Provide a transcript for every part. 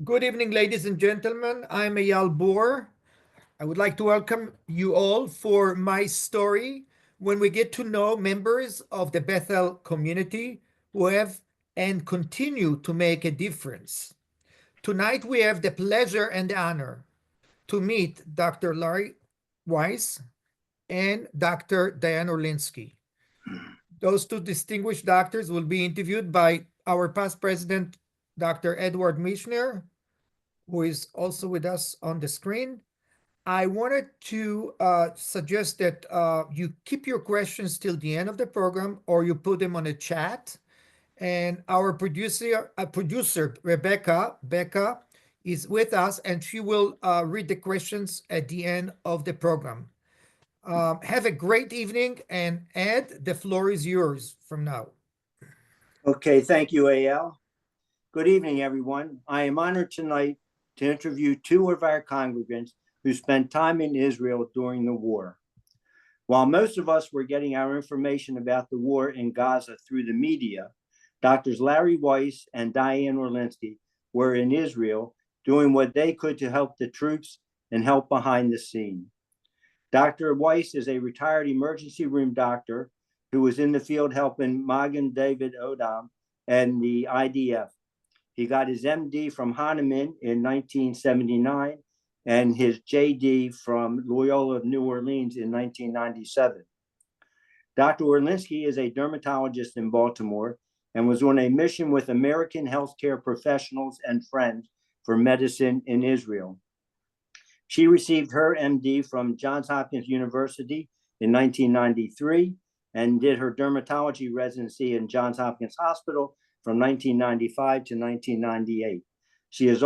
Good evening, ladies and gentlemen. I'm Eyal Bor. I would like to welcome you all for my story when we get to know members of the Bethel community who have and continue to make a difference. Tonight, we have the pleasure and honor to meet Dr. Larry Weiss and Dr. Diane Orlinsky. Those two distinguished doctors will be interviewed by our past president, Dr. Edward Mishner, who is also with us on the screen. I wanted to suggest that you keep your questions till the end of the program or you put them on a chat. And our producer Becca, is with us and she will read the questions at the end of the program. Have a great evening, and Ed, the floor is yours from now. Okay, thank you, Eyal. Good evening, everyone. I am honored tonight to interview two of our congregants who spent time in Israel during the war. While most of us were getting our information about the war in Gaza through the media, Doctors Larry Weiss and Diane Orlinsky were in Israel doing what they could to help the troops and help behind the scene. Dr. Weiss is a retired emergency room doctor who was in the field helping Magen David Odom and the IDF. He got his MD from Hahnemann in 1979 and his JD from Loyola of New Orleans in 1997. Dr. Orlinsky is a dermatologist in Baltimore and was on a mission with American healthcare professionals and friends for medicine in Israel. She received her MD from Johns Hopkins University in 1993 and did her dermatology residency in Johns Hopkins Hospital from 1995 to 1998. She has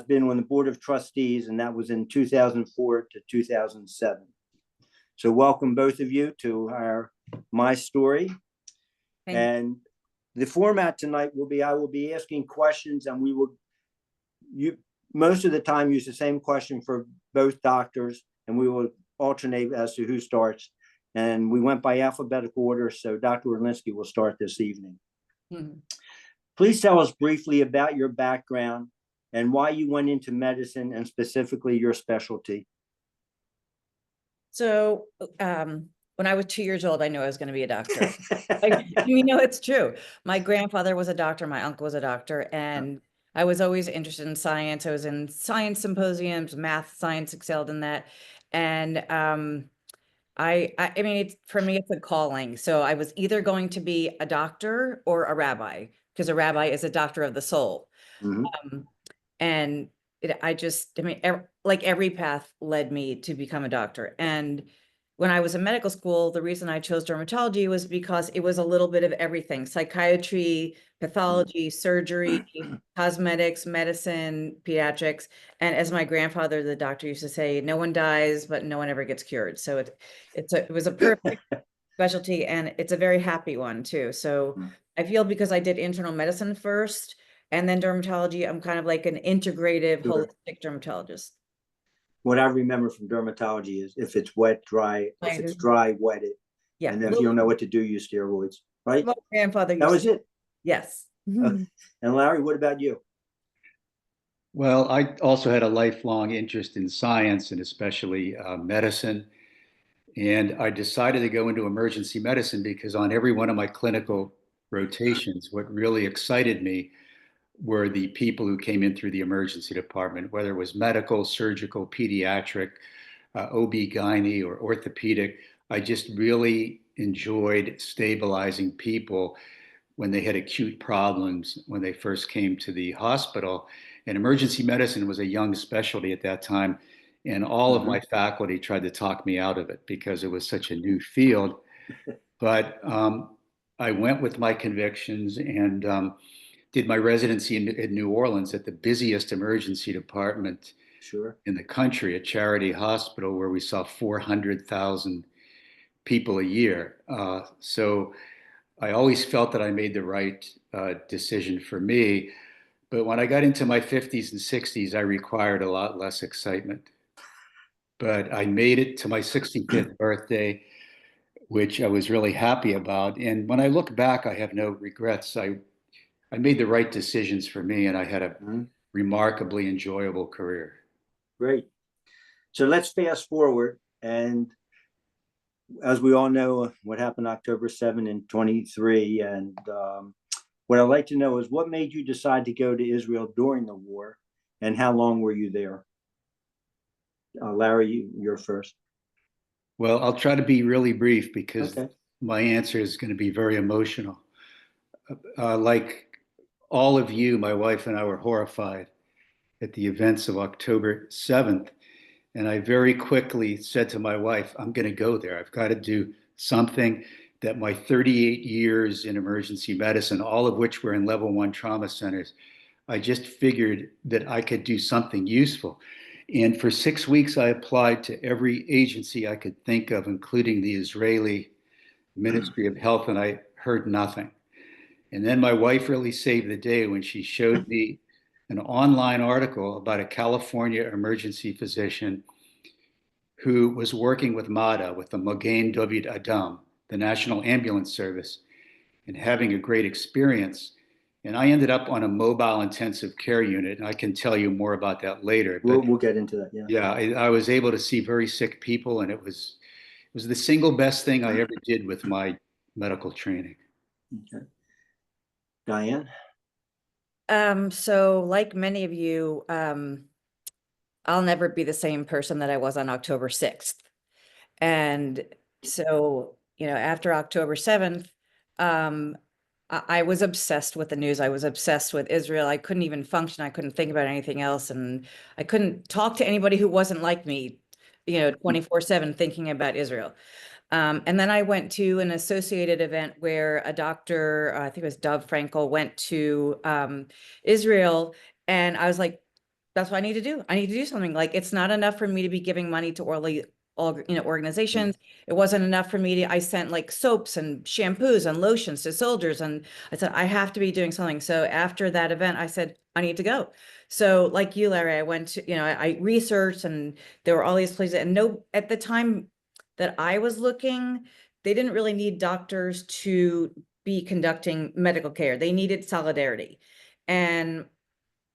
been on the board of trustees, and that was in 2004 to 2007. So welcome both of you to my story. And the format tonight will be, I will be asking questions, and we will most of the time use the same question for both doctors, and we will alternate as to who starts. And we went by alphabetical order, so Dr. Orlinsky will start this evening. Please tell us briefly about your background and why you went into medicine and specifically your specialty. So when I was 2 years old, I knew I was going to be a doctor. It's true. My grandfather was a doctor. My uncle was a doctor. And I was always interested in science. I was in science symposiums, math, science, excelled in that. And for me, it's a calling. So I was either going to be a doctor or a rabbi, because a rabbi is a doctor of the soul. And like every path led me to become a doctor. And when I was in medical school, the reason I chose dermatology was because it was a little bit of everything: psychiatry, pathology, surgery, cosmetics, medicine, pediatrics. And as my grandfather, the doctor, used to say, no one dies, but no one ever gets cured. So it was a perfect specialty, and it's a very happy one too. So I feel because I did internal medicine first and then dermatology, I'm kind of like an integrative, holistic dermatologist. What I remember from dermatology is if it's wet, dry, if it's dry, wet it. Yeah. And if you don't know what to do, use steroids, right? My grandfather used that was it. Yes. And Larry, what about you? Well, I also had a lifelong interest in science and especially medicine. And I decided to go into emergency medicine because on every one of my clinical rotations, what really excited me were the people who came in through the emergency department, whether it was medical, surgical, pediatric, OB-GYN or orthopedic. I just really enjoyed stabilizing people when they had acute problems when they first came to the hospital. And emergency medicine was a young specialty at that time. And all of my faculty tried to talk me out of it because it was such a new field. But I went with my convictions and did my residency in New Orleans at the busiest emergency department in the country, a charity hospital where we saw 400,000 people a year. So I always felt that I made the right decision for me. But when I got into my 50s and 60s, I required a lot less excitement. But I made it to my 65th birthday, which I was really happy about. And when I look back, I have no regrets. I I made the right decisions for me, and I had a Mhm. remarkably enjoyable career. Great. So let's fast forward. And as we all know, what happened October 7 and 23. And what I'd like to know is what made you decide to go to Israel during the war, and how long were you there? Larry, you're first. Well, I'll try to be really brief because Okay. my answer is going to be very emotional. Like all of you, my wife and I were horrified at the events of October 7th. And I very quickly said to my wife, I'm going to go there. I've got to do something that my 38 years in emergency medicine, all of which were in level 1 trauma centers, I just figured that I could do something useful. And for 6 weeks, I applied to every agency I could think of, including the Israeli Ministry of Health, and I heard nothing. And then my wife really saved the day when she showed me an online article about a California emergency physician who was working with MADA, with the Mogain David Adam, the National Ambulance Service, and having a great experience. And I ended up on a mobile intensive care unit, and I can tell you more about that later. But We'll get into that. Yeah. yeah, I was able to see very sick people, and it was the single best thing I ever did with my medical training. Okay. Diane? So like many of you, I'll never be the same person that I was on October 6th. And so, after October 7th, I was obsessed with the news. I was obsessed with Israel. I couldn't even function. I couldn't think about anything else. And I couldn't talk to anybody who wasn't like me, 24/7 thinking about Israel. And then I went to an associated event where a doctor, I think it was Dov Frankel, went to Israel. And I was like, that's what I need to do. I need to do something. Like, it's not enough for me to be giving money to organizations. It wasn't enough for me to, I sent like soaps and shampoos and lotions to soldiers. And I said, I have to be doing something. So after that event, I said, I need to go. So like you, Larry, I went to, I researched, and there were all these places, and at the time that I was looking, they didn't really need doctors to be conducting medical care. They needed solidarity. And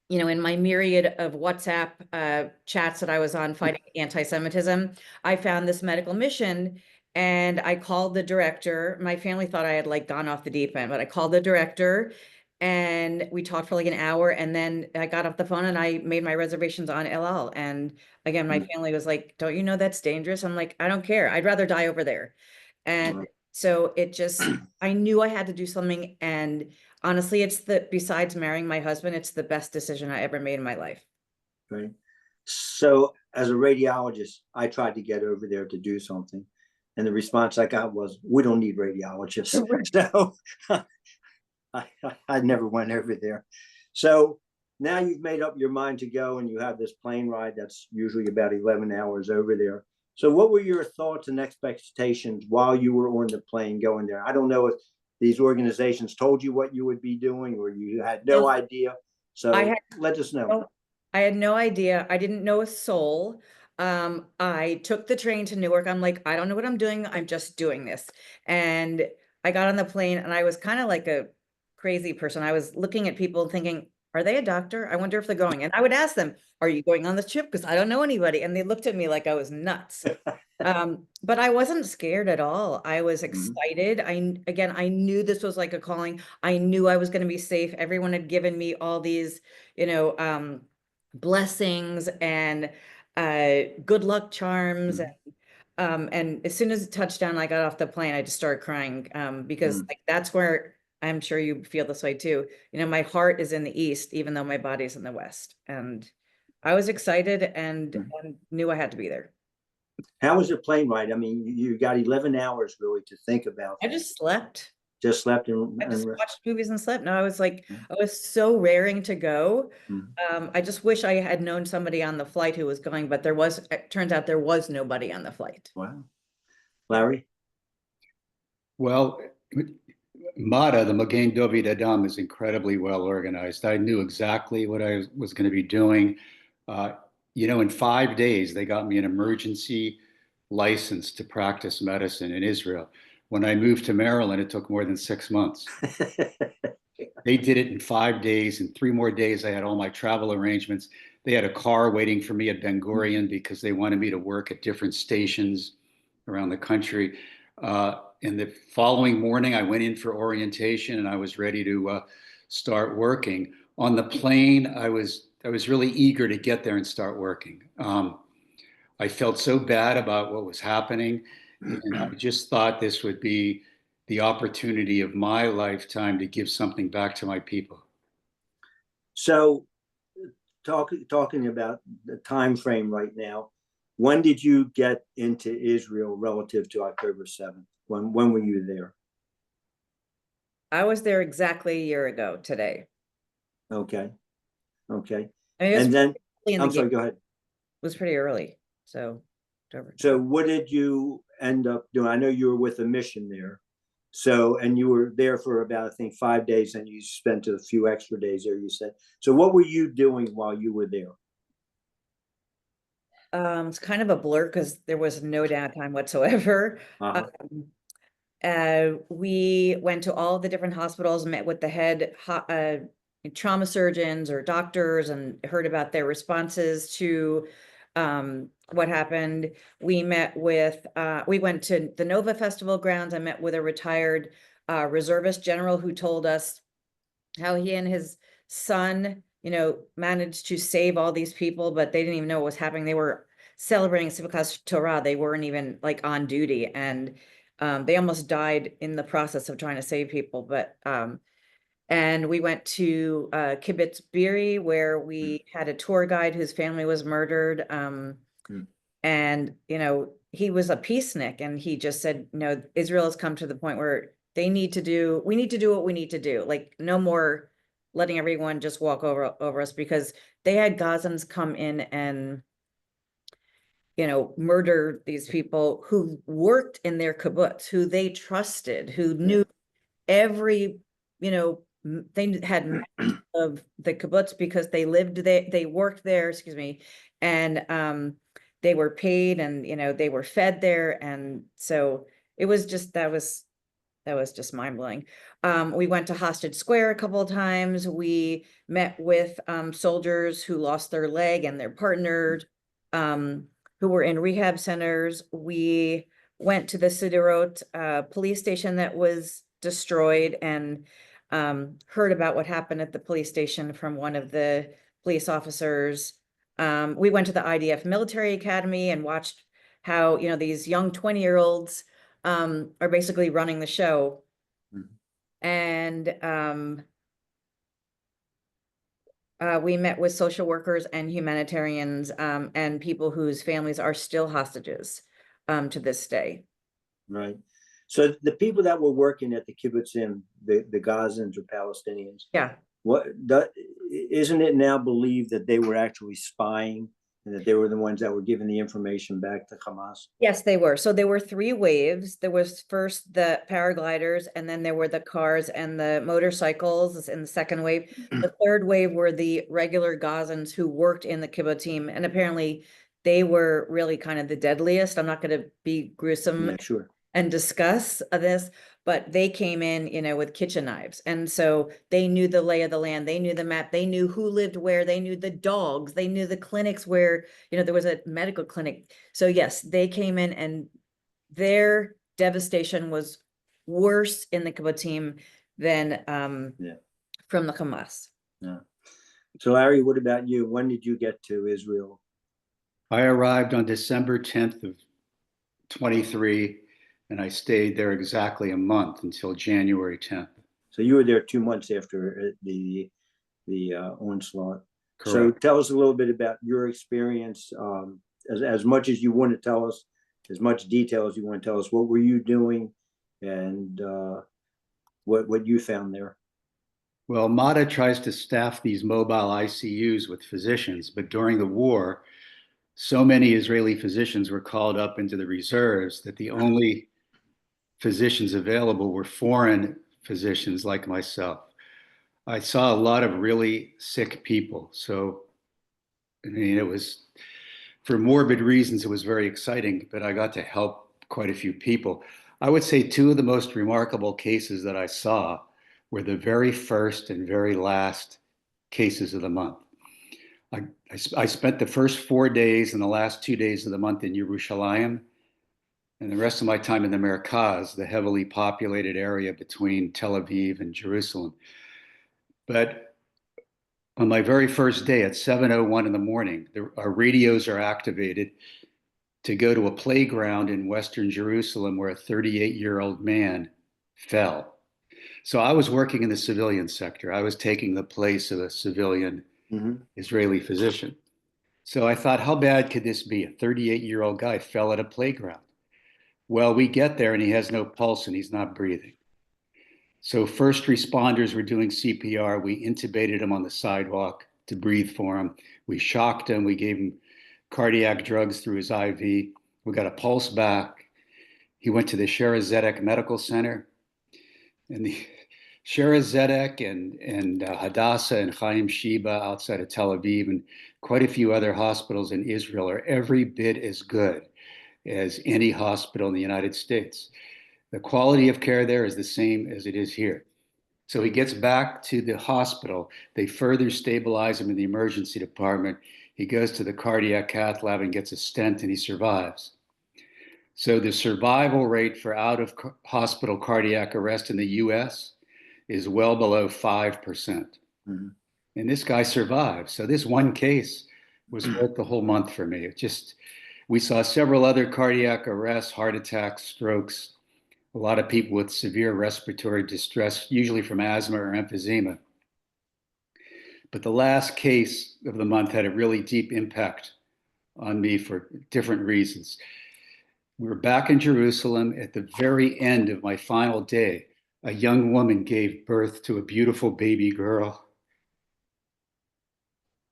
in my myriad of WhatsApp chats that I was on fighting anti-Semitism, I found this medical mission, and I called the director. My family thought I had like gone off the deep end, but I called the director, and we talked for like an hour, and then I got off the phone and I made my reservations on LL. And again, my family was like, don't you know that's dangerous? I'm like, I don't care. I'd rather die over there. And so I knew I had to do something. And honestly, besides marrying my husband, it's the best decision I ever made in my life. Right. So as a radiologist, I tried to get over there to do something. And the response I got was, we don't need radiologists. So I never went over there. So now you've made up your mind to go, and you have this plane ride that's usually about 11 hours over there. So what were your thoughts and expectations while you were on the plane going there? I don't know if these organizations told you what you would be doing, or you had no idea. So let us know. I had no idea. I didn't know a soul. I took the train to Newark. I'm like, I don't know what I'm doing. I'm just doing this. And I got on the plane, and I was kind of like a crazy person. I was looking at people thinking, are they a doctor? I wonder if they're going. And I would ask them, are you going on this trip? Because I don't know anybody. And they looked at me like I was nuts. But I wasn't scared at all. I was excited. I knew this was like a calling. I knew I was going to be safe. Everyone had given me all these, blessings and good luck charms. And as soon as it touched down, I got off the plane, I just started crying because like that's where, I'm sure you feel this way too. My heart is in the East, even though my body's in the West. And I was excited and knew I had to be there. How was the plane ride? I mean, you got 11 hours really to think about. I just slept. Just slept I just watched movies and slept. No, I was so raring to go. I just wish I had known somebody on the flight who was going, but it turns out there was nobody on the flight. Wow. Larry? Well, MADA, the Mogain David Adam, is incredibly well organized. I knew exactly what I was going to be doing. In 5 days, they got me an emergency license to practice medicine in Israel. When I moved to Maryland, it took more than 6 months. They did it in 5 days. In 3 more days, I had all my travel arrangements. They had a car waiting for me at Ben Gurion because they wanted me to work at different stations around the country. And the following morning, I went in for orientation and I was ready to start working. On the plane, I was really eager to get there and start working. I felt so bad about what was happening, and I just thought this would be the opportunity of my lifetime to give something back to my people. So, talking about the time frame right now, when did you get into Israel relative to October 7th? When were you there? I was there exactly a year ago today. Okay. Okay. I mean, it was And then, early in the I'm sorry, game. go ahead. It was pretty early. So what did you end up doing? I know you were with a mission there. So, and you were there for about, I think, 5 days, and you spent a few extra days there, you said. So what were you doing while you were there? it's kind of a blur because there was no downtime whatsoever. Uh-huh. We went to all the different hospitals, met with the head trauma surgeons or doctors, and heard about their responses to what happened. We met with, we went to the Nova Festival grounds. I met with a retired reservist general who told us how he and his son, managed to save all these people, but they didn't even know what was happening. They were celebrating Simchas Torah. They weren't even like on duty, and they almost died in the process of trying to save people. But and we went to Kibbutz Be'eri, where we had a tour guide whose family was murdered. And he was a peacenik, and he just said, Israel has come to the point where we need to do what we need to do. Like, no more letting everyone just walk over us, because they had Gazans come in and murder these people who worked in their kibbutz, who they trusted, who knew every, they had of the kibbutz because they lived there, they worked there, excuse me, and they were paid, and they were fed there, and so it was just that was just mind-blowing. We went to Hostage Square a couple of times. We met with soldiers who lost their leg and their partner, who were in rehab centers. We went to the Sderot police station that was destroyed, and heard about what happened at the police station from one of the police officers. We went to the IDF military academy and watched how, these young 20-year-olds are basically running the show. And we met with social workers and humanitarians, and people whose families are still hostages to this day. Right. So the people that were working at the kibbutzim, the Gazans or Palestinians, isn't it now believed that they were actually spying, and that they were the ones that were giving the information back to Hamas? Yes, they were. So there were 3 waves. There was first the paragliders, and then there were the cars and the motorcycles in the second wave. The third wave were the regular Gazans who worked in the kibbutzim, and apparently they were really kind of the deadliest. I'm not going to be gruesome and discuss this, but they came in, with kitchen knives. And so they knew the lay of the land. They knew the map. They knew who lived where. They knew the dogs. They knew the clinics where, there was a medical clinic. So yes, they came in, and their devastation was worse in the kibbutzim than from the Hamas. Yeah. So Larry, what about you? When did you get to Israel? I arrived on December 10th of 23. And I stayed there exactly a month until January 10th. So you were there 2 months after the onslaught. Correct. So tell us a little bit about your experience, as much as you want to tell us, as much detail as you want to tell us. What were you doing, and what you found there? Well, MATA tries to staff these mobile ICUs with physicians, but during the war, so many Israeli physicians were called up into the reserves that the only physicians available were foreign physicians like myself. I saw a lot of really sick people. So, it was, for morbid reasons, it was very exciting, but I got to help quite a few people. I would say 2 of the most remarkable cases that I saw were the very first and very last cases of the month. I spent the first 4 days and the last 2 days of the month in Yerushalayim, and the rest of my time in the Merkaz, the heavily populated area between Tel Aviv and Jerusalem. But on my very first day at 7:01 in the morning, our radios are activated to go to a playground in Western Jerusalem where a 38-year-old man fell. So I was working in the civilian sector. I was taking the place of a civilian Israeli physician. So I thought, how bad could this be? A 38-year-old guy fell at a playground. Well, we get there and he has no pulse and he's not breathing. So first responders were doing CPR. We intubated him on the sidewalk to breathe for him. We shocked him. We gave him cardiac drugs through his IV. We got a pulse back. He went to the Shara Zedek Medical Center. And the Shara Zedek and Hadassah and Chaim Sheba outside of Tel Aviv and quite a few other hospitals in Israel are every bit as good as any hospital in the United States. The quality of care there is the same as it is here. So he gets back to the hospital. They further stabilize him in the emergency department. He goes to the cardiac cath lab and gets a stent and he survives. So the survival rate for out of hospital cardiac arrest in the US is well below 5%. And this guy survived. So this one case was worth the whole month for me. We saw several other cardiac arrests, heart attacks, strokes, a lot of people with severe respiratory distress, usually from asthma or emphysema. But the last case of the month had a really deep impact on me for different reasons. We were back in Jerusalem at the very end of my final day. A young woman gave birth to a beautiful baby girl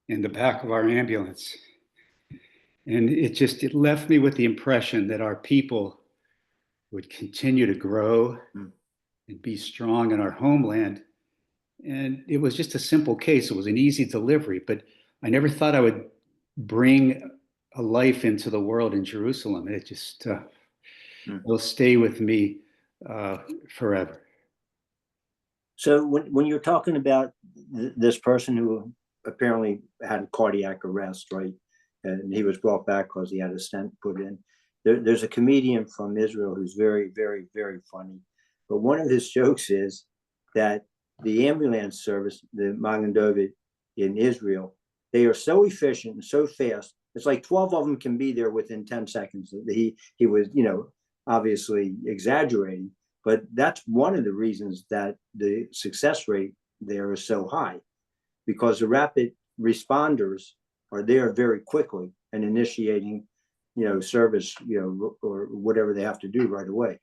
in the back of our ambulance. And it left me with the impression that our people would continue to grow and be strong in our homeland. And it was just a simple case. It was an easy delivery, but I never thought I would bring a life into the world in Jerusalem. It just will stay with me forever. So when you're talking about this person who apparently had a cardiac arrest, right? And he was brought back because he had a stent put in. There's a comedian from Israel who's very, very, very funny. But one of his jokes is that the ambulance service, the Magen David in Israel, they are so efficient and so fast. It's like 12 of them can be there within 10 seconds. He was, obviously exaggerating, but that's one of the reasons that the success rate there is so high, because the rapid responders are there very quickly and initiating, service, or whatever they have to do right away.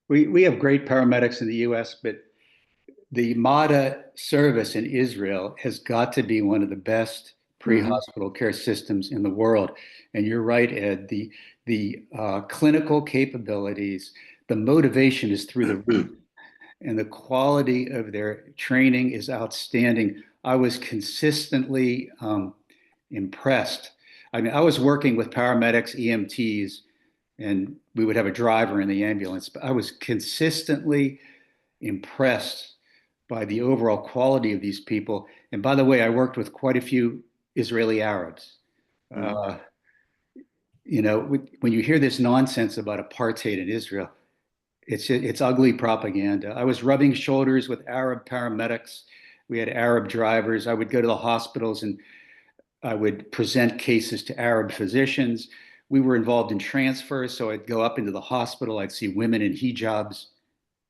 We have great paramedics in the US, but the MADA service in Israel has got to be one of the best pre-hospital care systems in the world. And you're right, Ed, the clinical capabilities, the motivation is through the roof, and the quality of their training is outstanding. I was consistently impressed. I mean, I was working with paramedics, EMTs, and we would have a driver in the ambulance, but I was consistently impressed by the overall quality of these people. And by the way, I worked with quite a few Israeli Arabs. When you hear this nonsense about apartheid in Israel, it's ugly propaganda. I was rubbing shoulders with Arab paramedics. We had Arab drivers. I would go to the hospitals and I would present cases to Arab physicians. We were involved in transfers, so I'd go up into the hospital. I'd see women in hijabs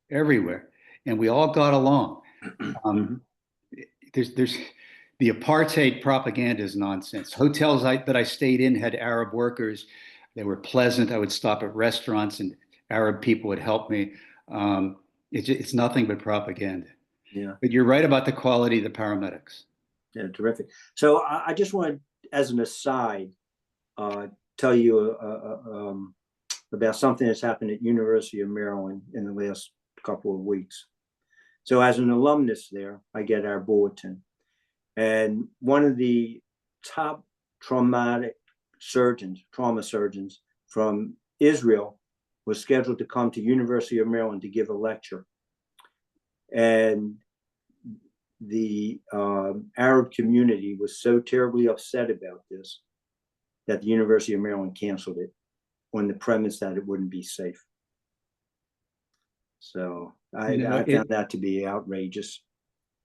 everywhere, and we all got along. There's the apartheid propaganda is nonsense. Hotels that I stayed in had Arab workers. They were pleasant. I would stop at restaurants and Arab people would help me. It's nothing but propaganda. Yeah. But you're right about the quality of the paramedics. Yeah, terrific. So I just want to, as an aside, tell you about something that's happened at University of Maryland in the last couple of weeks. So as an alumnus there, I get our bulletin. And one of the top trauma surgeons from Israel was scheduled to come to University of Maryland to give a lecture. And the Arab community was so terribly upset about this that the University of Maryland canceled it on the premise that it wouldn't be safe. So I found that to be outrageous.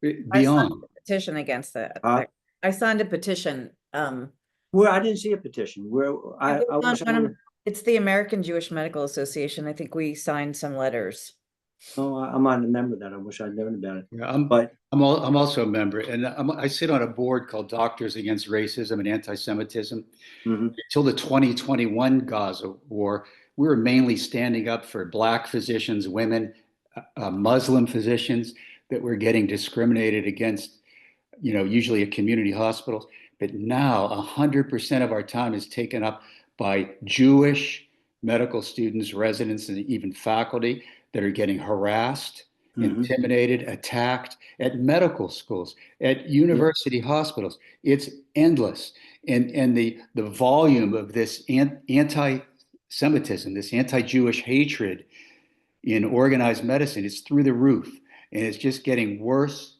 I signed Beyond. a petition against that. Huh? I signed a petition. Well, I didn't see a petition. Where It's the American Jewish Medical Association. I think we signed some letters. Oh, I'm not a member of that. I wish I'd known about it. Yeah, But I'm also a member, and I sit on a board called Doctors Against Racism and Anti-Semitism. Until the 2021 Gaza war, we were mainly standing up for Black physicians, women, Muslim physicians that were getting discriminated against, usually at community hospitals. But now 100% of our time is taken up by Jewish medical students, residents, and even faculty that are getting harassed, intimidated, attacked at medical schools, at university hospitals. It's endless. And the volume of this anti-Semitism, this anti-Jewish hatred in organized medicine is through the roof. And it's just getting worse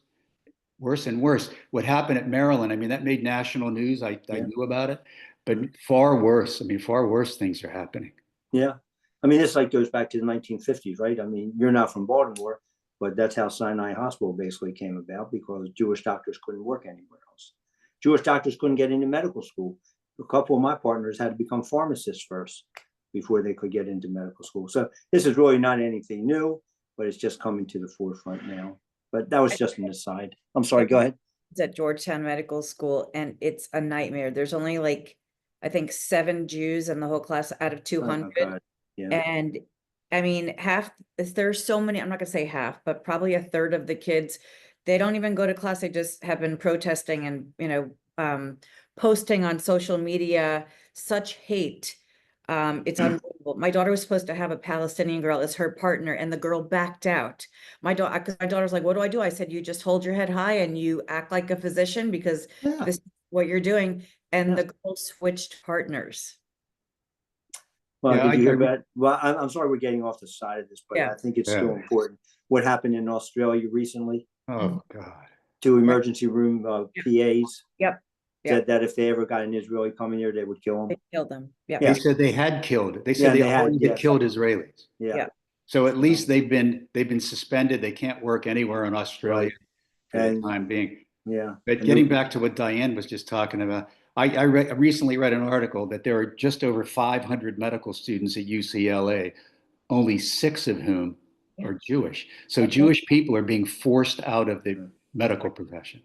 and worse. What happened at Maryland, I mean, that made national news. I knew about it, but far worse. I mean, far worse things are happening. Yeah. I mean, this goes back to the 1950s, right? I mean, you're not from Baltimore, but that's how Sinai Hospital basically came about, because Jewish doctors couldn't work anywhere else. Jewish doctors couldn't get into medical school. A couple of my partners had to become pharmacists first before they could get into medical school. So this is really not anything new, but it's just coming to the forefront now. But that was just an aside. I'm sorry, go ahead. It's at Georgetown Medical School, and it's a nightmare. There's only I think 7 Jews in the whole class out of 200. Oh, yeah. And I mean, there's so many, I'm not gonna say half, but probably a third of the kids, they don't even go to class. They just have been protesting and, posting on social media, such hate. It's unbelievable. My daughter was supposed to have a Palestinian girl as her partner, and the girl backed out. My daughter's like, what do? I said, you just hold your head high and you act like a physician, because this is what you're doing. And the girl switched partners. Well, did you hear about? Well, I'm sorry we're getting off the side of this, but I think it's still important. What happened in Australia recently? Oh God! 2 emergency room PAs. Yep. Said that if they ever got an Israeli coming here, they would kill them. They killed them. Yeah. They said they had killed. They said they already had killed Israelis. Yeah. So at least they've been suspended. They can't work anywhere in Australia for the time being. Yeah. But getting back to what Diane was just talking about, I recently read an article that there are just over 500 medical students at UCLA, only 6 of whom are Jewish. So Jewish people are being forced out of the medical profession.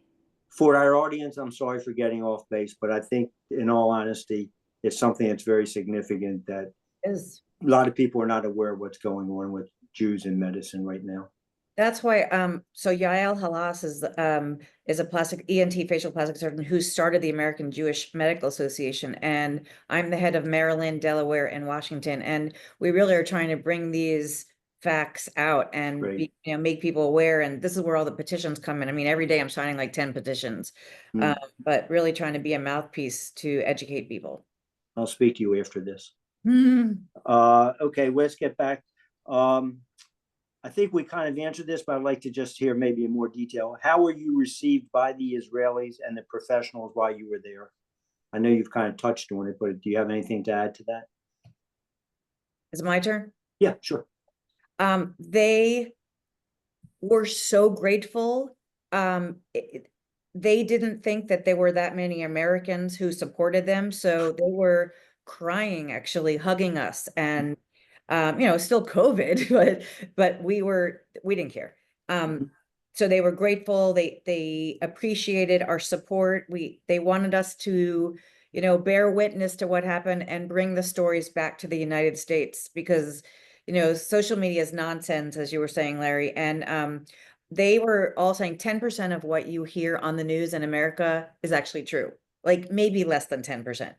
For our audience, I'm sorry for getting off base, but I think, in all honesty, it's something that's very significant that a lot of people are not aware of what's going on with Jews in medicine right now. That's why, so Yael Halas is a plastic ENT facial plastic surgeon who started the American Jewish Medical Association, and I'm the head of Maryland, Delaware, and Washington, and we really are trying to bring these facts out and make people aware. And this is where all the petitions come in. I mean, every day I'm signing like 10 petitions, but really trying to be a mouthpiece to educate people. I'll speak to you after this. Okay, let's get back. I think we kind of answered this, but I'd like to just hear maybe in more detail. How were you received by the Israelis and the professionals while you were there? I know you've kind of touched on it, but do you have anything to add to that? Is it my turn? Yeah, sure. They were so grateful. They didn't think that there were that many Americans who supported them. So they were crying, actually hugging us, and still COVID, but we didn't care. So they were grateful. They appreciated our support. They wanted us to, bear witness to what happened and bring the stories back to the United States, because, social media is nonsense, as you were saying, Larry. And they were all saying 10% of what you hear on the news in America is actually true, like maybe less than 10%.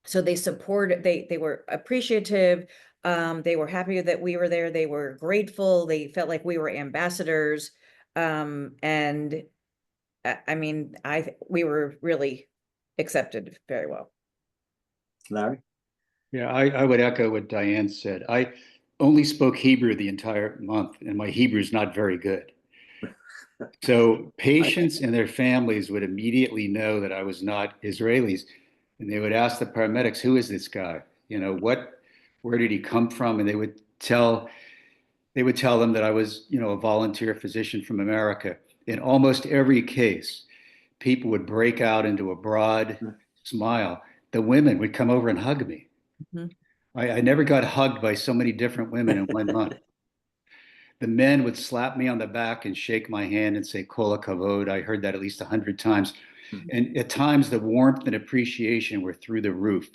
So they supported, they were appreciative. They were happy that we were there. They were grateful. They felt like we were ambassadors. And I mean, we were really accepted very well. Larry? Yeah, I would echo what Diane said. only spoke Hebrew the entire month, and my Hebrew is not very good. So patients and their families would immediately know that I was not Israelis, and they would ask the paramedics, "Who is this guy? Where did he come from?" And they would tell them that I was, a volunteer physician from America. In almost every case, people would break out into a broad smile. The women would come over and hug me. Mhm. I never got hugged by so many different women in 1 month. The men would slap me on the back and shake my hand and say, "Kol hakavod." I heard that at least 100 times. And at times, the warmth and appreciation were through the roof.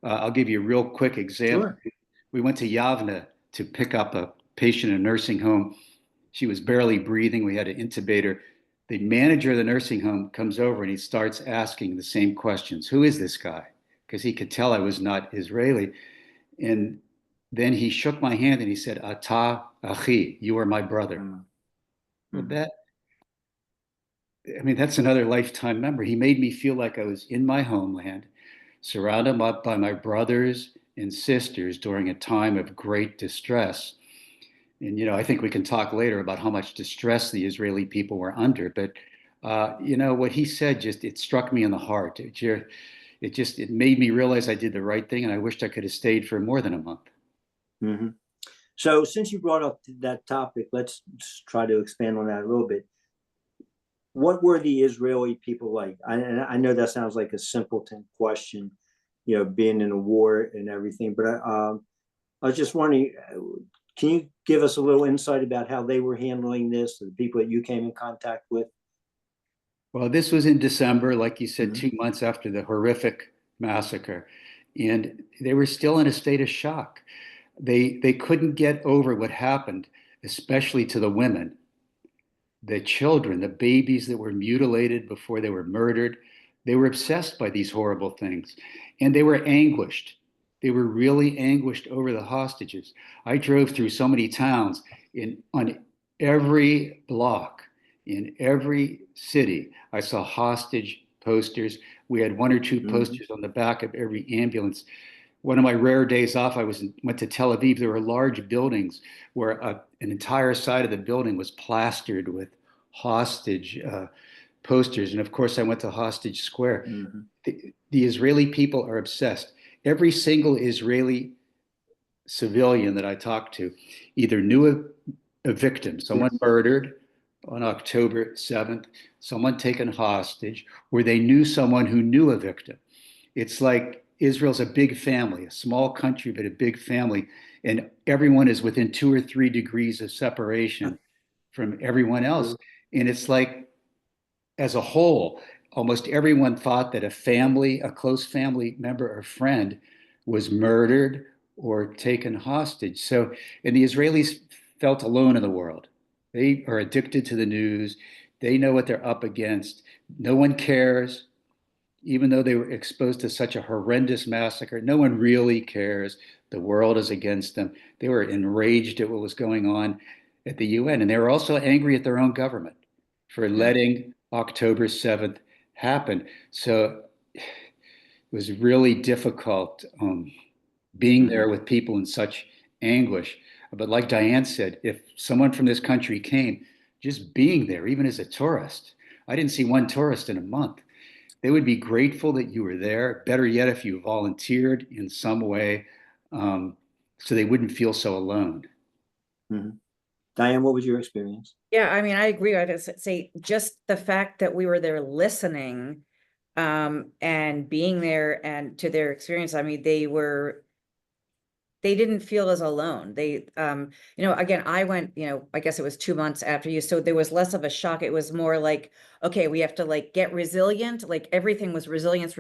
I'll give you a real quick example. Sure. We went to Yavne to pick up a patient in a nursing home. She was barely breathing. We had to intubate her. The manager of the nursing home comes over and he starts asking the same questions. "Who is this guy?" Because he could tell I was not Israeli. And then he shook my hand and he said, "Ata achi, you are my brother." Well, that's another lifetime memory. He made me feel like I was in my homeland, surrounded by my brothers and sisters during a time of great distress. And, I think we can talk later about how much distress the Israeli people were under. But, what he said it struck me in the heart. It made me realize I did the right thing, and I wished I could have stayed for more than a month. Mm-hmm. So since you brought up that topic, let's try to expand on that a little bit. What were the Israeli people like? I know that sounds like a simpleton question, being in a war and everything, but I was just wondering, can you give us a little insight about how they were handling this, the people that you came in contact with? Well, this was in December, like you said, 2 months after the horrific massacre, and they were still in a state of shock. They couldn't get over what happened, especially to the women, the children, the babies that were mutilated before they were murdered. They were obsessed by these horrible things, and they were anguished. They were really anguished over the hostages. I drove through so many towns on every block, in every city. I saw hostage posters. We had one or two posters on the back of every ambulance. One of my rare days off, went to Tel Aviv. There were large buildings where an entire side of the building was plastered with hostage posters. And of course, I went to Hostage Square. The Israeli people are obsessed. Every single Israeli civilian that I talked to either knew a victim, someone murdered on October 7th, someone taken hostage, or they knew someone who knew a victim. It's like Israel's a big family, a small country, but a big family. And everyone is within 2 or 3 degrees of separation from everyone else. And it's like, as a whole, almost everyone thought that a close family member or friend was murdered or taken hostage. And the Israelis felt alone in the world. They are addicted to the news. They know what they're up against. No one cares. Even though they were exposed to such a horrendous massacre, no one really cares. The world is against them. They were enraged at what was going on at the UN. And they were also angry at their own government for letting October 7th happen. So it was really difficult being there with people in such anguish. But like Diane said, if someone from this country came, just being there, even as a tourist, I didn't see one tourist in a month. They would be grateful that you were there. Better yet, if you volunteered in some way, so they wouldn't feel so alone. Diane, what was your experience? Yeah, I agree. I just say just the fact that we were there listening, and being there and to their experience. They didn't feel as alone. They, again, I went, I guess it was 2 months after you. So there was less of a shock. It was more like, okay, we have to get resilient. Like everything was resilience.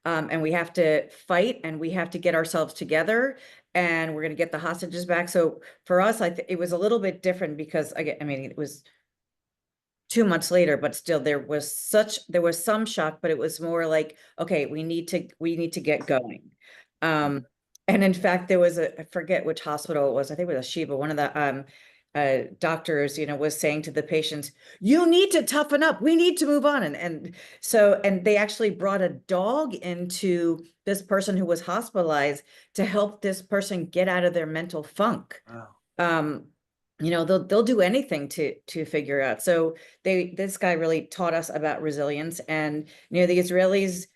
And we have to fight and we have to get ourselves together and we're going to get the hostages back. So for us, it was a little bit different because it was 2 months later, but still there was some shock, but it was more like, okay, we need to get going. And in fact, there was I forget which hospital it was. I think it was a Sheba, one of the, doctors, was saying to the patients, you need to toughen up. We need to move on. And they actually brought a dog into this person who was hospitalized to help this person get out of their mental funk. Wow. They'll do anything to figure out. So this guy really taught us about resilience. And the Israelis,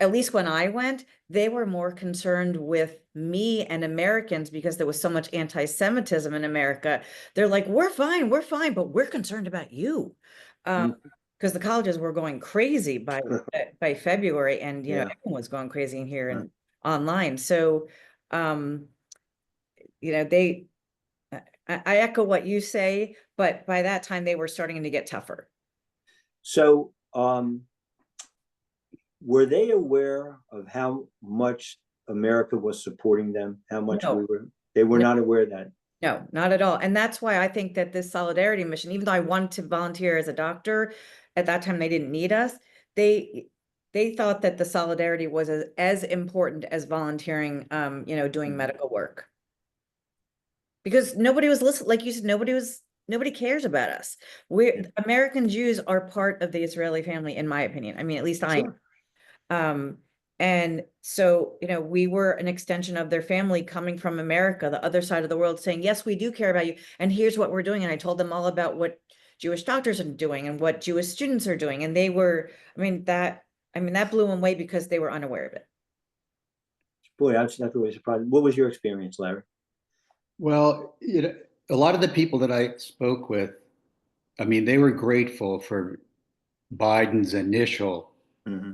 at least when I went, they were more concerned with me and Americans because there was so much anti-Semitism in America. They're like, we're fine, but we're concerned about you. Because the colleges were going crazy by February, and everyone was going crazy in here and online. So I echo what you say, but by that time they were starting to get tougher. So were they aware of how much America was supporting them? How much they were not aware of that? No, not at all. And that's why I think that this solidarity mission, even though I wanted to volunteer as a doctor, at that time they didn't need us. They thought that the solidarity was as important as volunteering, doing medical work. Because nobody was listening, like you said, nobody cares about us. American Jews are part of the Israeli family, in my opinion. I mean, at least I am. And so, we were an extension of their family coming from America, the other side of the world, saying, yes, we do care about you. And here's what we're doing. And I told them all about what Jewish doctors are doing and what Jewish students are doing. And they were, that blew them away because they were unaware of it. Boy, that's really surprising. What was your experience, Larry? Well, a lot of the people that I spoke with, they were grateful for Biden's initial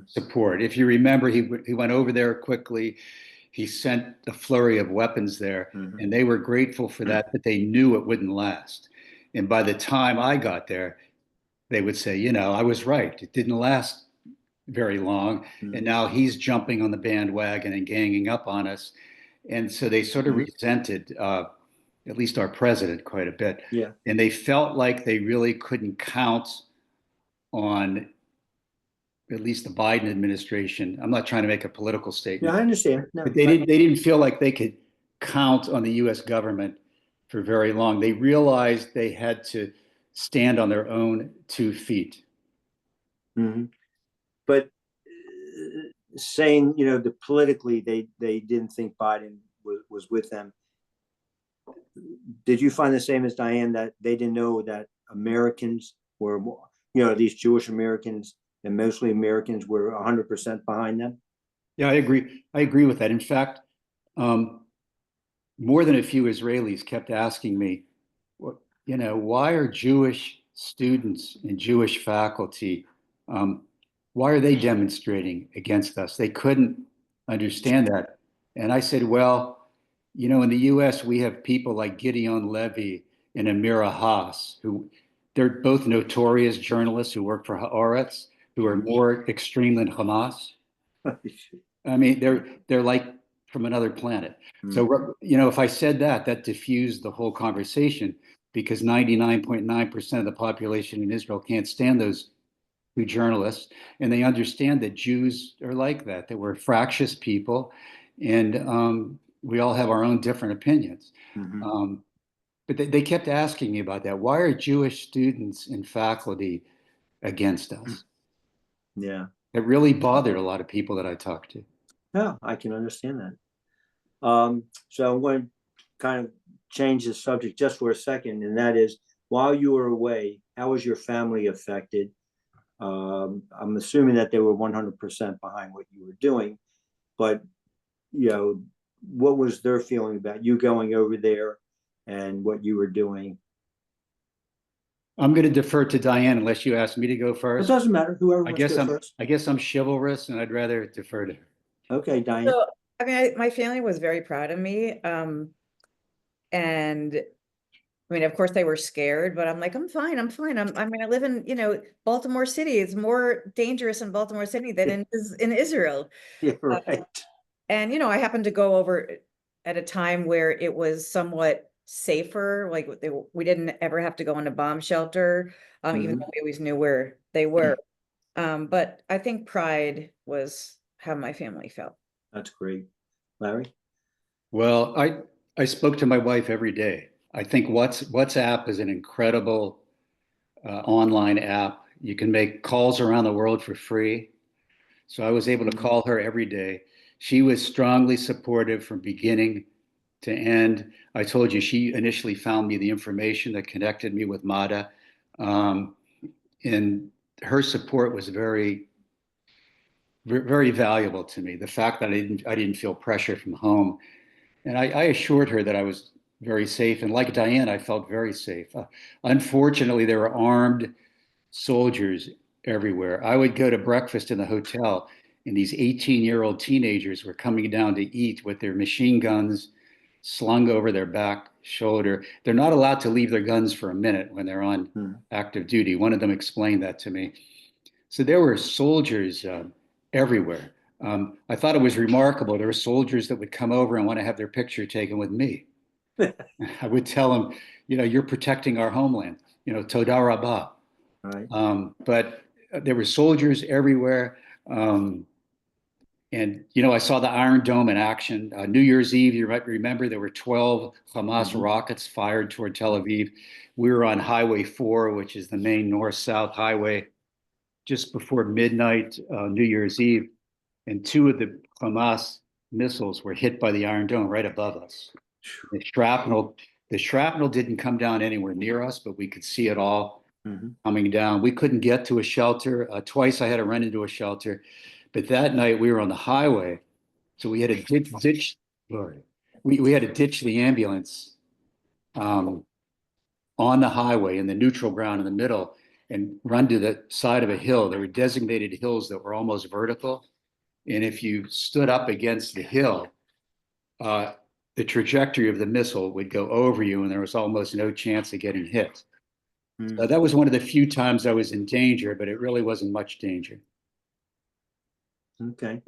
support. If you remember, he went over there quickly. He sent a flurry of weapons there, and they were grateful for that, but they knew it wouldn't last. And by the time I got there, they would say, I was right. It didn't last very long. And now he's jumping on the bandwagon and ganging up on us. And so they sort of resented at least our president quite a bit. Yeah. And they felt like they really couldn't count on at least the Biden administration. I'm not trying to make a political statement. Yeah, I understand. No, but they didn't feel like they could count on the US government for very long. They realized they had to stand on their own 2 feet. But saying, politically they didn't think Biden was with them. Did you find the same as Diane, that they didn't know that Americans were, these Jewish Americans and mostly Americans were 100% behind them? Yeah, I agree. I agree with that. In fact, more than a few Israelis kept asking me, why are Jewish students and Jewish faculty, why are they demonstrating against us? They couldn't understand that. And I said, well, in the US, we have people like Gideon Levy and Amira Haas, who they're both notorious journalists who work for Haaretz, who are more extreme than Hamas. They're like from another planet. So, if I said that diffused the whole conversation, because 99.9% of the population in Israel can't stand those two journalists. And they understand that Jews are like that we're fractious people, and we all have our own different opinions. But they kept asking me about that. Why are Jewish students and faculty against us? Yeah. It really bothered a lot of people that I talked to. Yeah, I can understand that. So I'm going to kind of change the subject just for a second, and that is, while you were away, how was your family affected? I'm assuming that they were 100% behind what you were doing, but what was their feeling about you going over there and what you were doing? I'm going to defer to Diane unless you ask me to go first. It doesn't matter. Whoever wants to go first. I guess I'm chivalrous, and I'd rather defer to her. Okay, Diane. So, my family was very proud of me. And of course they were scared, but I'm like, I'm fine. I live in, Baltimore City. It's more dangerous in Baltimore City than in Israel. Yeah, right. And, I happened to go over at a time where it was somewhat safer. Like we didn't ever have to go in a bomb shelter, even though we always knew where they were. But I think pride was how my family felt. That's great. Larry? Well, I spoke to my wife every day. I think WhatsApp is an incredible online app. You can make calls around the world for free. So I was able to call her every day. She was strongly supportive from beginning to end. I told you she initially found me the information that connected me with Mada. And her support was very, very valuable to me. The fact that I didn't feel pressure from home. And I assured her that I was very safe. And like Diane, I felt very safe. Unfortunately, there were armed soldiers everywhere. I would go to breakfast in the hotel, and these 18-year-old teenagers were coming down to eat with their machine guns slung over their back shoulder. They're not allowed to leave their guns for a minute when they're on active duty. One of them explained that to me. So there were soldiers everywhere. I thought it was remarkable. There were soldiers that would come over and want to have their picture taken with me. I would tell them, you're protecting our homeland, Toda Rabah. Right. But there were soldiers everywhere. And, I saw the Iron Dome in action. New Year's Eve, you might remember, there were 12 Hamas rockets fired toward Tel Aviv. We were on Highway 4, which is the main north-south highway, just before midnight, New Year's Eve. And 2 of the Hamas missiles were hit by the Iron Dome right above us. The shrapnel didn't come down anywhere near us, but we could see it all coming down. We couldn't get to a shelter. Twice I had to run into a shelter. But that night we were on the highway, so we had to ditch. We had to ditch the ambulance on the highway in the neutral ground in the middle and run to the side of a hill. There were designated hills that were almost vertical, and if you stood up against the hill, the trajectory of the missile would go over you, and there was almost no chance of getting hit. So that was one of the few times I was in danger, but it really wasn't much danger. Okay.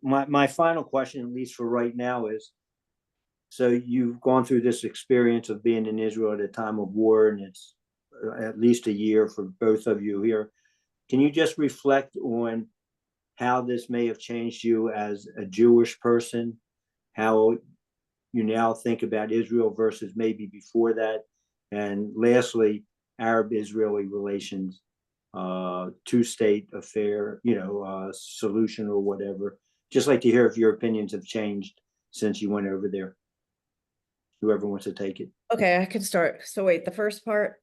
My final question, at least for right now, is, so you've gone through this experience of being in Israel at a time of war, and it's at least a year for both of you here. Can you just reflect on how this may have changed you as a Jewish person, how you now think about Israel versus maybe before that? And lastly, Arab-Israeli relations, two-state affair, solution or whatever. Just like to hear if your opinions have changed since you went over there. Whoever wants to take it. Okay, I can start. So wait, the first part?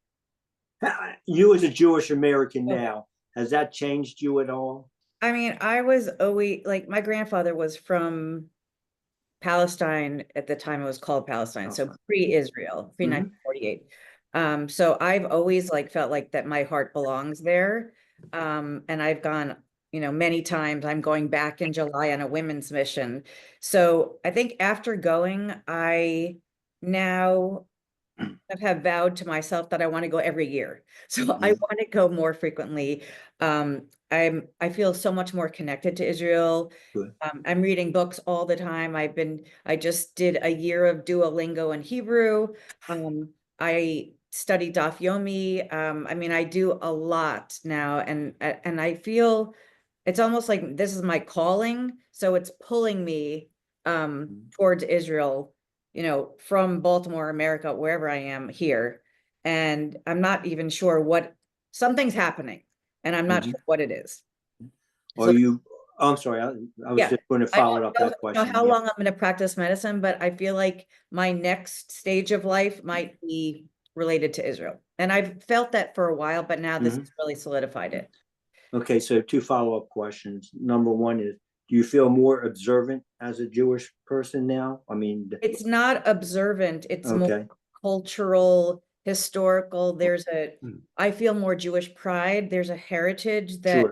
You as a Jewish American now, has that changed you at all? I mean, I was always, like, my grandfather was from Palestine at the time it was called Palestine, so pre-Israel, pre-1948. So I've always felt like that my heart belongs there. And I've gone, many times. I'm going back in July on a women's mission. So I think after going, I now have vowed to myself that I want to go every year. So I want to go more frequently. I feel so much more connected to Israel. I'm reading books all the time. I just did a year of Duolingo in Hebrew. I study Daf Yomi. I mean, I do a lot now, and I feel it's almost like this is my calling. So it's pulling me towards Israel, from Baltimore, America, wherever I am here. And I'm not even sure something's happening, and I'm not sure what it is. Well, I'm sorry, I was just going to follow up that question. I don't know how long I'm going to practice medicine, but I feel like my next stage of life might be related to Israel. And I've felt that for a while, but now this has really solidified it. Okay, so 2 follow-up questions. Number 1 is, do you feel more observant as a Jewish person now? I mean, it's not observant. It's more cultural, historical. I feel more Jewish pride. There's a heritage that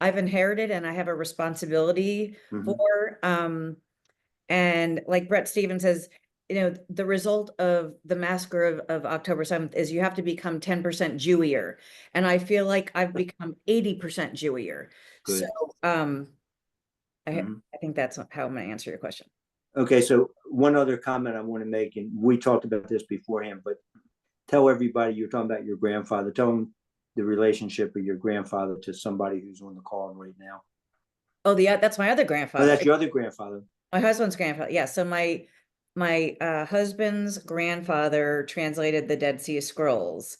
I've inherited and I have a responsibility for. And like Brett Stevens says, the result of the massacre of October 7th is you have to become 10% Jewier. And I feel like I've become 80% Jewier. So I think that's how I'm going to answer your question. Okay, so one other comment I want to make, and we talked about this beforehand, but tell everybody, you're talking about your grandfather. Tell them the relationship of your grandfather to somebody who's on the call right now. Oh, that's my other grandfather. Oh, that's your other grandfather. My husband's grandfather. Yeah. So my my husband's grandfather translated the Dead Sea Scrolls.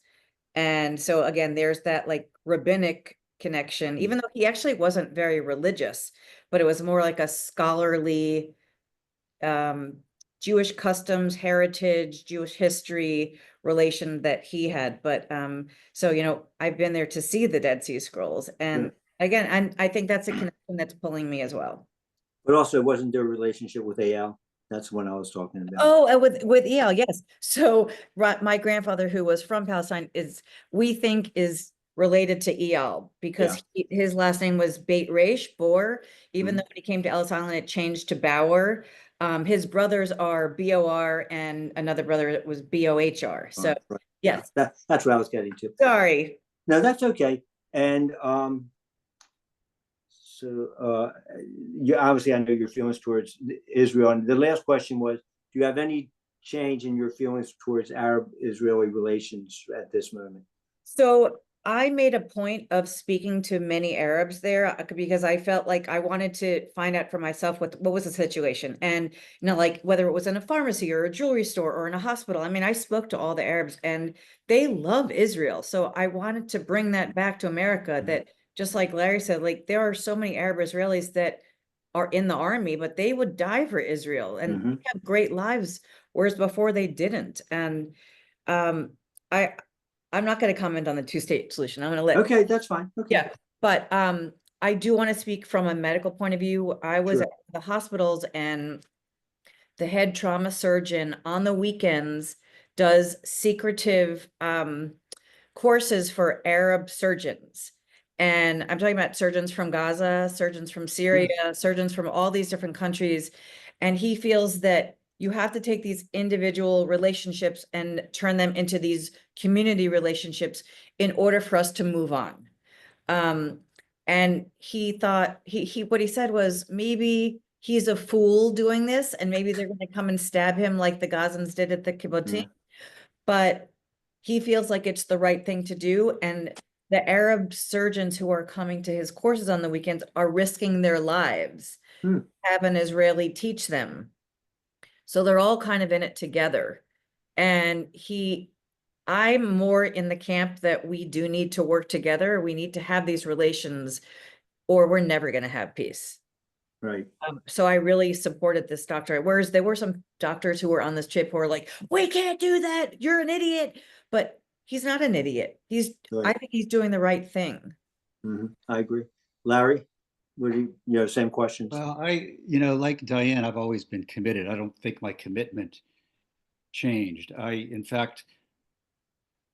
And so again, there's that like rabbinic connection, even though he actually wasn't very religious, but it was more like a scholarly Jewish customs, heritage, Jewish history relation that he had. But so I've been there to see the Dead Sea Scrolls, and again, I think that's a connection that's pulling me as well. But also, it wasn't their relationship with AL. That's what I was talking about. Oh, with EL, yes. So my grandfather, who was from Palestine, we think is related to EL because his last name was Bor. Even though when he came to Ellis Island, it changed to Bauer. His brothers are BOR, and another brother was BOHR. So right. yes, that's what I was getting to. Sorry. No, that's okay. And so you obviously, I know your feelings towards Israel. And the last question was, do you have any change in your feelings towards Arab-Israeli relations at this moment? So I made a point of speaking to many Arabs there because I felt like I wanted to find out for myself what was the situation. And, like whether it was in a pharmacy or a jewelry store or in a hospital. I mean, I spoke to all the Arabs and they love Israel. So I wanted to bring that back to America, that just like Larry said, like there are so many Arab Israelis that are in the army, but they would die for Israel and they have great lives, whereas before they didn't. And I'm not going to comment on the two-state solution. I'm going to let. Okay, that's fine. Okay. Yeah, but I do want to speak from a medical point of view. I was at the hospitals, and the head trauma surgeon on the weekends does secretive courses for Arab surgeons. And I'm talking about surgeons from Gaza, surgeons from Syria, surgeons from all these different countries. And he feels that you have to take these individual relationships and turn them into these community relationships in order for us to move on. And he thought what he said was maybe he's a fool doing this, and maybe they're going to come and stab him like the Gazans did at the kibbutzim. But he feels like it's the right thing to do. And the Arab surgeons who are coming to his courses on the weekends are risking their lives, have an Israeli teach them. So they're all kind of in it together. And I'm more in the camp that we do need to work together. We need to have these relations, or we're never going to have peace. Right. So I really supported this doctor. Whereas there were some doctors who were on this trip who were like, we can't do that. You're an idiot. But he's not an idiot. I think he's doing the right thing. I agree. Larry, what do you same questions? Well, like Diane, I've always been committed. I don't think my commitment changed. In fact,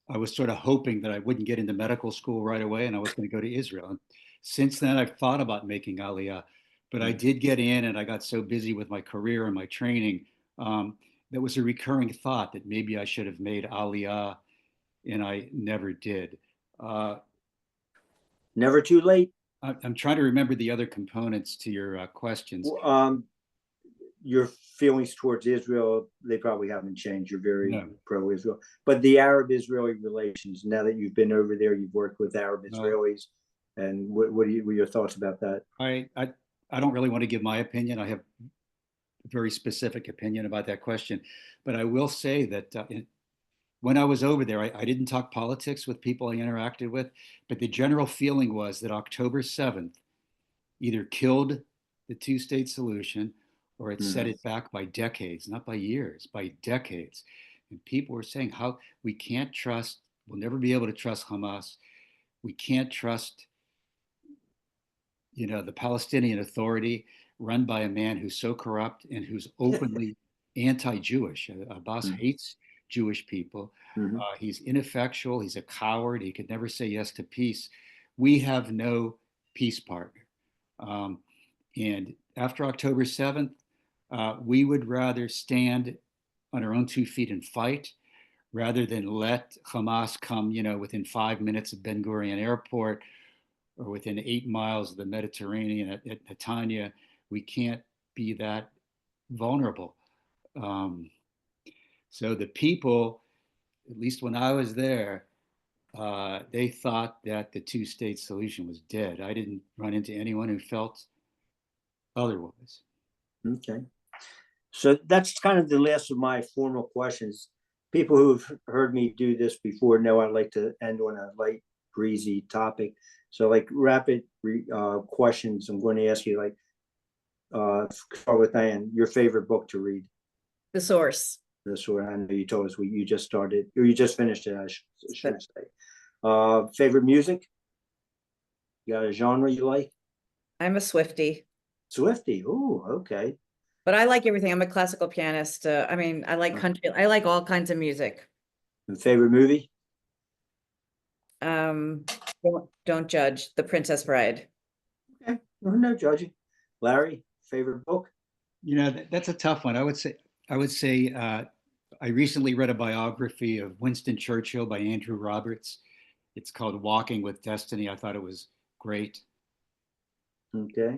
I was sort of hoping that I wouldn't get into medical school right away and I was going to go to Israel. And since then, I've thought about making Aliyah, but I did get in and I got so busy with my career and my training. That was a recurring thought that maybe I should have made Aliyah, and I never did. Never too late. I'm trying to remember the other components to your questions. Your feelings towards Israel, they probably haven't changed. You're very pro-Israel. But the Arab-Israeli relations, now that you've been over there, you've worked with Arab Israelis, and what are your thoughts about that? I don't really want to give my opinion. I have a very specific opinion about that question. But I will say that when I was over there, I didn't talk politics with people I interacted with, but the general feeling was that October 7th either killed the two-state solution or it set it back by decades, not by years, by decades. And people were saying how we can't trust, we'll never be able to trust Hamas. We can't trust, the Palestinian Authority run by a man who's so corrupt and who's openly anti-Jewish. Abbas hates Jewish people. He's ineffectual. He's a coward. He could never say yes to peace. We have no peace partner. And after October 7th, we would rather stand on our own 2 feet and fight rather than let Hamas come, within 5 minutes of Ben Gurion Airport or within 8 miles of the Mediterranean at Netanya. We can't be that vulnerable. So the people, at least when I was there, they thought that the two-state solution was dead. I didn't run into anyone who felt otherwise. Okay. So that's kind of the last of my formal questions. People who've heard me do this before know I like to end on a light, breezy topic. So like rapid questions, I'm going to ask you, like, start with Diane, your favorite book to read. The Source. This one, I know you told us you just started, or you just finished it, I should say. Favorite music? You got a genre you like? I'm a Swiftie. Swiftie. Oh, okay. But I like everything. I'm a classical pianist. I mean, I like country. I like all kinds of music. And favorite movie? Don't judge. The Princess Bride. Okay, no judging. Larry, favorite book? That's a tough one. I would say I recently read a biography of Winston Churchill by Andrew Roberts. It's called Walking with Destiny. I thought it was great. Okay.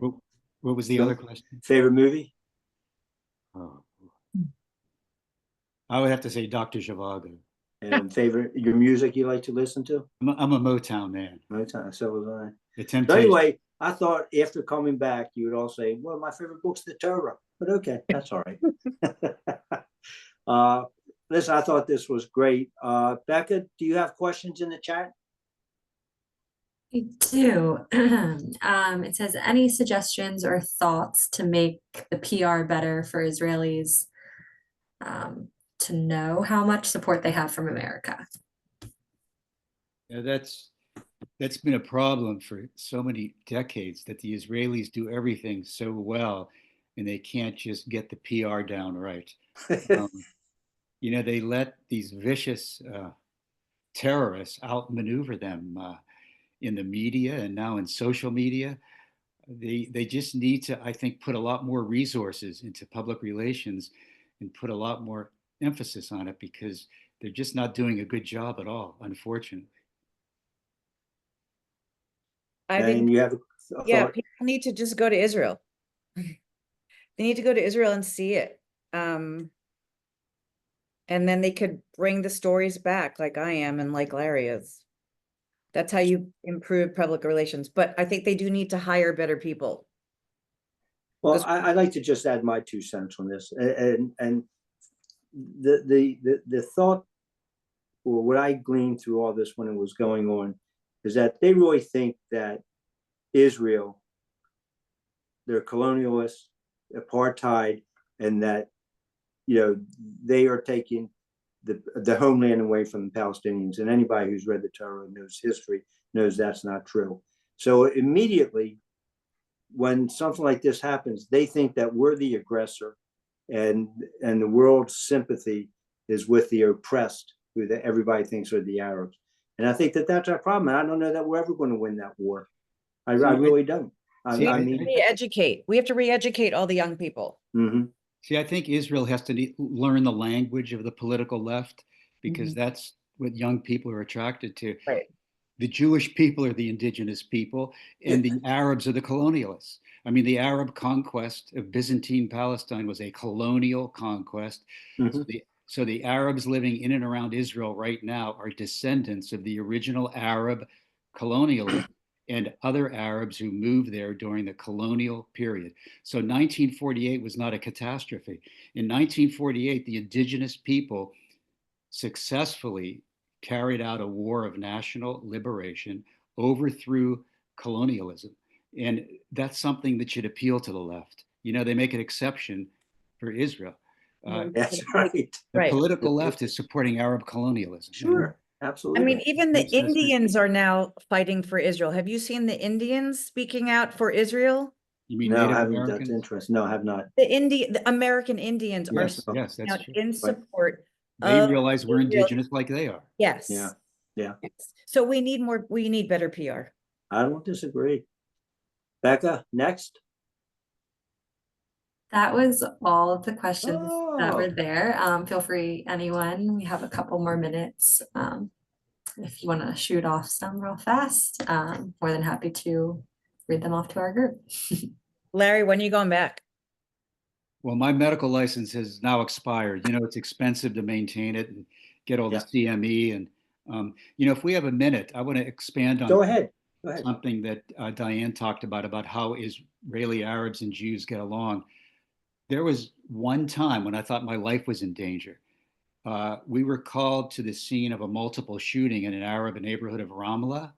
What was the other question? Favorite movie? Oh, I would have to say Dr. Zhivago. And favorite, your music you like to listen to? I'm a Motown man. Motown, so was I. The So Temptations. anyway, I thought after coming back, you would all say, well, my favorite book's the Torah. But okay, that's all right. Listen, I thought this was great. Becca, do you have questions in the chat? I do. It says, any suggestions or thoughts to make the PR better for Israelis to know how much support they have from America? Yeah, that's been a problem for so many decades, that the Israelis do everything so well and they can't just get the PR down right. They let these vicious terrorists outmaneuver them in the media and now in social media. They just need to, I think, put a lot more resources into public relations and put a lot more emphasis on it, because they're just not doing a good job at all, unfortunately. I think, And you have a yeah, thought? people need to just go to Israel. They need to go to Israel and see it. And then they could bring the stories back, like I am and like Larry is. That's how you improve public relations. But I think they do need to hire better people. Well, I'd like to just add my 2 cents on this, and the thought, or what I gleaned through all this when it was going on, is that they really think that Israel, they're colonialists, apartheid, and that they are taking the homeland away from the Palestinians. And anybody who's read the Torah and knows history knows that's not true. So immediately, when something like this happens, they think that we're the aggressor, and the world's sympathy is with the oppressed, who everybody thinks are the Arabs. And I think that that's our problem. And I don't know that we're ever going to win that war. I really don't. I mean, re-educate. We have to re-educate all the young people. Mm-hmm. See, I think Israel has to learn the language of the political left, because that's what young people are attracted to. Right. The Jewish people are the indigenous people, and the Arabs are the colonialists. I mean, the Arab conquest of Byzantine Palestine was a colonial conquest. So the Arabs living in and around Israel right now are descendants of the original Arab colonialism and other Arabs who moved there during the colonial period. So 1948 was not a catastrophe. In 1948, the indigenous people successfully carried out a war of national liberation, overthrew colonialism. And that's something that should appeal to the left. They make an exception for Israel. That's right. The political left is supporting Arab colonialism. Sure, absolutely. I mean, even the Indians are now fighting for Israel. Have you seen the Indians speaking out for Israel? You mean No, Native I haven't. Americans? That's interesting. No, I have not. The American Indians are Yes, Yes, speaking that's out true. in support They of realize we're Israel. indigenous like they are. Yes. Yeah. Yes. So we need better PR. I don't disagree. Becca, next. That was all of the questions that Oh. were there. Feel free, anyone. We have a couple more minutes. If you want to shoot off some real fast, more than happy to read them off to our group. Larry, when are you going back? Well, my medical license has now expired. It's expensive to maintain it and get all the CME. And, if we have a minute, I want to expand on Go ahead. something that Diane talked about how Israeli Arabs and Jews get along. There was one time when I thought my life was in danger. We were called to the scene of a multiple shooting in an Arab neighborhood of Ramallah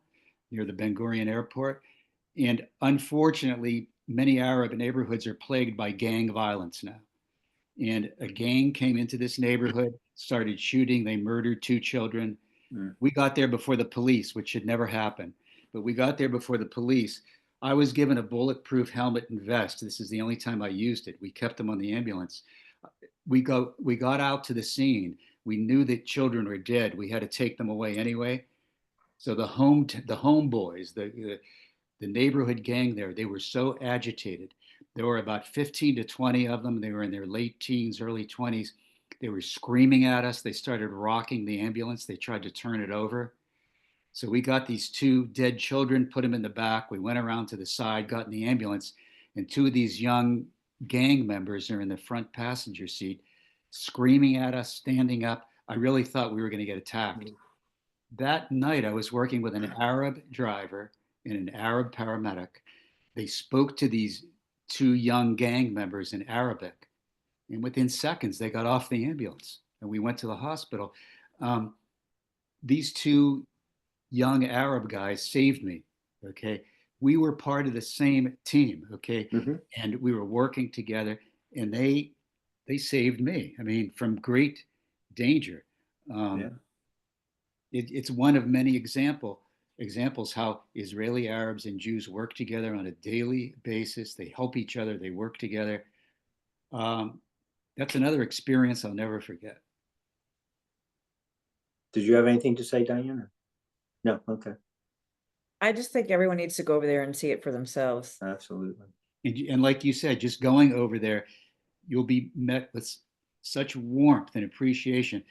near the Ben Gurion airport. And unfortunately, many Arab neighborhoods are plagued by gang violence now. And a gang came into this neighborhood, started shooting. They murdered 2 children. We got there before the police, which should never happen. But we got there before the police. I was given a bulletproof helmet and vest. This is the only time I used it. We kept them on the ambulance. We got out to the scene. We knew that children were dead. We had to take them away anyway. So the homeboys, the neighborhood gang there, they were so agitated. There were about 15 to 20 of them. They were in their late teens, early 20s. They were screaming at us. They started rocking the ambulance. They tried to turn it over. So we got these 2 dead children, put them in the back. We went around to the side, got in the ambulance, and 2 of these young gang members are in the front passenger seat, screaming at us, standing up. I really thought we were going to get attacked. That night, I was working with an Arab driver and an Arab paramedic. They spoke to these 2 young gang members in Arabic, and within seconds, they got off the ambulance, and we went to the hospital. These 2 young Arab guys saved me. Okay. We were part of the same team. Okay. And we were working together, and they saved me. I mean, from great danger. It's one of many examples how Israeli Arabs and Jews work together on a daily basis. They help each other. They work together. That's another experience I'll never forget. Did you have anything to say, Diane? No, okay. I just think everyone needs to go over there and see it for themselves. Absolutely. And like you said, just going over there, you'll be met with such warmth and appreciation.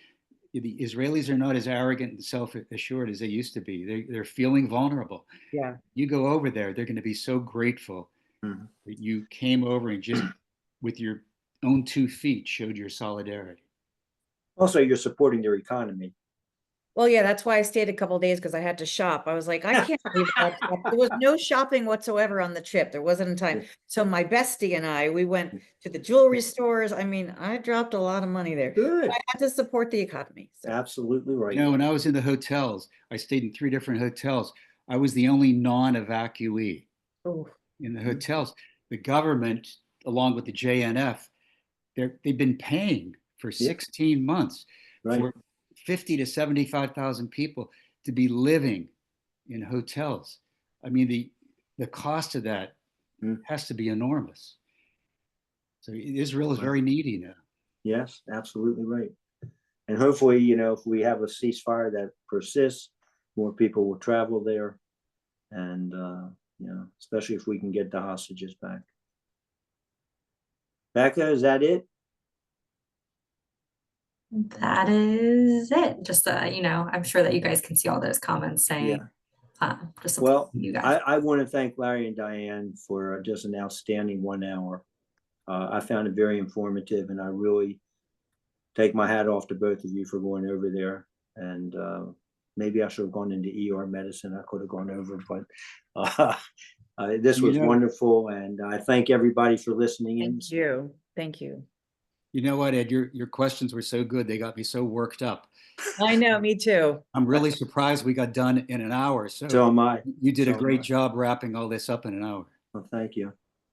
The Israelis are not as arrogant and self-assured as they used to be. They're feeling vulnerable. Yeah. You go over there, they're going to be so grateful that you came over and just with your own 2 feet showed your solidarity. Also, you're supporting their economy. Well, yeah, that's why I stayed a couple of days, because I had to shop. I was like, I can't leave without shop. There was no shopping whatsoever on the trip. There wasn't time. So my bestie and I, we went to the jewelry stores. I mean, I dropped a lot of money there. Good. I had to support the economy. So. Absolutely right. You know, when I was in the hotels, I stayed in 3 different hotels. I was the only non-evacuee in the hotels. The government, along with the JNF, they've been paying for 16 months for 50 to 75,000 people to be living in hotels. I mean, the cost of that has to be enormous. So Israel is very needy now. Yes, absolutely right. And hopefully, you know, if we have a ceasefire that persists, more people will travel there. And, you know, especially if we can get the hostages back. Becca, is that it? That is it. Just, you know, I'm sure that you guys can see all those comments saying, just well, you guys. I want to thank Larry and Diane for just an outstanding 1 hour. I found it very informative, and I really take my hat off to both of you for going over there. And maybe I should have gone into ER medicine. I could have gone over, but this was wonderful. And I thank everybody for listening in. Thank you. Thank you. You know what, Ed, your questions were so good. They got me so worked up. I know, me too. I'm really surprised we got done in an hour. So am I. You did a great job wrapping all this up in an hour. Well, thank you.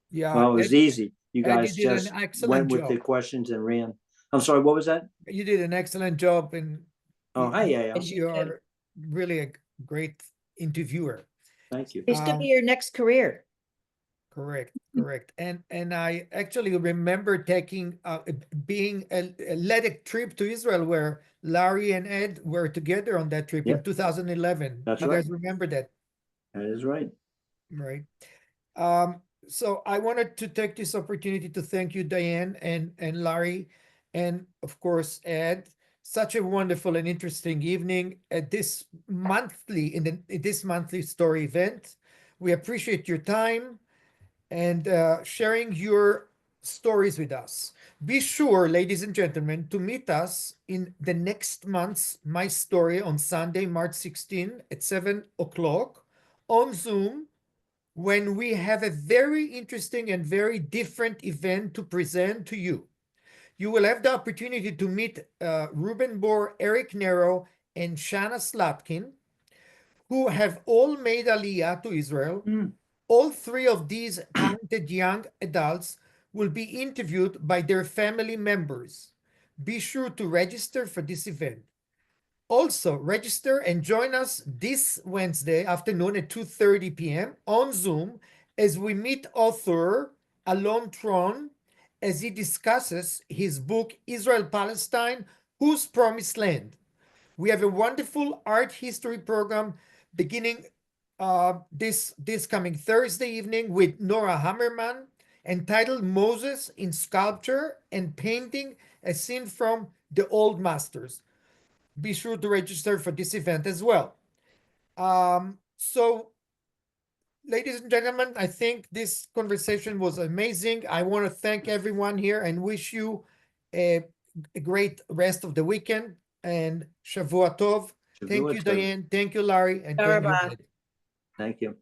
Yeah. Well, it was easy. You guys you did just an excellent went with job. the questions and ran. I'm sorry, what was that? You did an excellent job, and yeah. you are really a great interviewer. Thank you. This could be your next career. Correct. And I actually remember taking being led a trip to Israel where Larry and Ed were together on that trip in 2011. That's you right. guys remember that? That is right. Right. So I wanted to take this opportunity to thank you, Diane and Larry, and of course Ed. Such a wonderful and interesting evening at this monthly story event. We appreciate your time and sharing your stories with us. Be sure, ladies and gentlemen, to meet us in the next month's My Story on Sunday, March 16 at 7 o'clock on Zoom when we have a very interesting and very different event to present to you. You will have the opportunity to meet Reuben Bor, Eric Narrow, and Shayna Slatkin, who have all made Aliyah to Israel. All three of these talented young adults will be interviewed by their family members. Be sure to register for this event. Also, register and join us this Wednesday afternoon at 2:30 p.m. on Zoom as we meet author Alon Tron as he discusses his book, Israel-Palestine, Whose Promised Land? We have a wonderful art history program beginning this coming Thursday evening with Nora Hammerman, entitled Moses in Sculpture and Painting, a Scene from the Old Masters. Be sure to register for this event as well. So, ladies and gentlemen, I think this conversation was amazing. I want to thank everyone here and wish you a great rest of the weekend and Shavua Tov. Thank you, Shavua Tov. Diane. Thank you, Larry. And thank you, Bye-bye. Ed. Thank you.